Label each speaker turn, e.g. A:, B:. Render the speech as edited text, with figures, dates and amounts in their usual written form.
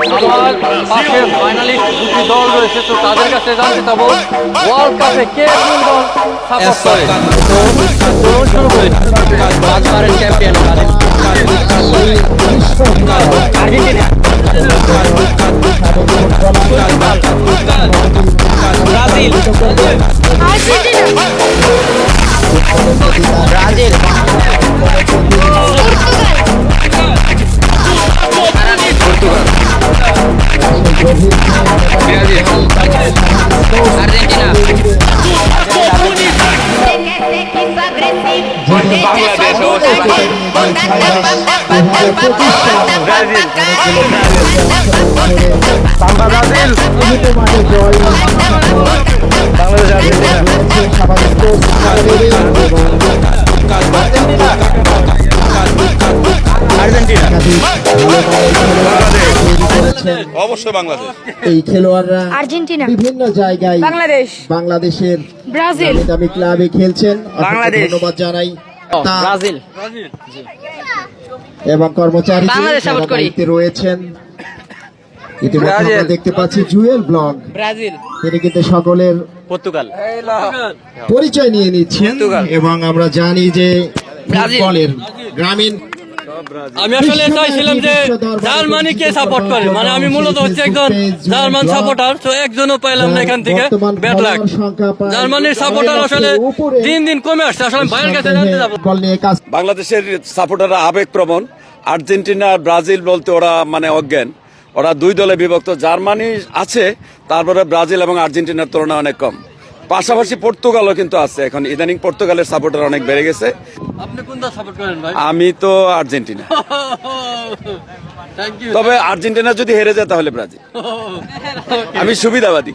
A: আমার পাশে ফাইনালিস্ট দুটি দল রয়েছে, তো তাদের কাছে জানতে চাবো ওয়ার্ল্ড কাপে কে কোন দল সাপোর্ট করে। তো শুরু করি। বারবারের champion Argentina, Brazil, Brazil, Portugal, Argentina, Bangladesh,
B: অবশ্যই বাংলাদেশ।
C: এই খেলোয়াড়রা
D: আর্জেন্টিনা,
C: বিভিন্ন জায়গায়
D: বাংলাদেশ,
C: বাংলাদেশের
D: ব্রাজিল,
C: দামি ক্লাবে খেলছেন।
D: বাংলাদেশ।
C: ধন্যবাদ জানাই
A: ব্রাজিল
C: এবং কর্মচারী
D: বাংলাদেশ সাপোর্ট করি।
C: রয়েছেন। ইতিমধ্যে
A: ব্রাজিল।
C: আমরা দেখতে পাচ্ছি জুয়েল ব্লগ,
D: ব্রাজিল,
C: তিনি কিন্তু সকলের
A: পর্তুগাল,
C: পরিচয় নিয়ে নিচ্ছেন এবং আমরা জানি যে
D: ব্রাজিল।
C: ফুটবলের গ্রামীণ
A: আমি আসলে চাইছিলাম যে জার্মানিকে সাপোর্ট করে, মানে আমি মূলত হচ্ছে একজন জার্মান সাপোর্টার, তো একজনও পাইলাম না এখান থেকে, ব্যাড লাক। জার্মানির সাপোর্টার আসলে দিন দিন কমে আসছে, আসলে ভাইয়ের কাছে জানতে যাবো।
C: বল নিয়ে কাজ
B: বাংলাদেশের সাপোর্টাররা আবেগপ্রবণ। আর্জেন্টিনা আর ব্রাজিল বলতে ওরা মানে অজ্ঞান, ওরা দুই দলে বিভক্ত। জার্মানি আছে, তারপরে ব্রাজিল এবং আর্জেন্টিনার তুলনায় অনেক কম। পাশাপাশি পর্তুগালও কিন্তু আছে, এখন ইদানিং পর্তুগালের সাপোর্টার অনেক বেড়ে গেছে।
A: আপনি কোন দল সাপোর্ট করেন ভাই?
B: আমি তো আর্জেন্টিনা,
A: থ্যাংক ইউ।
B: তবে আর্জেন্টিনা যদি হেরে যায় তাহলে ব্রাজিল। আমি সুবিধাবাদী।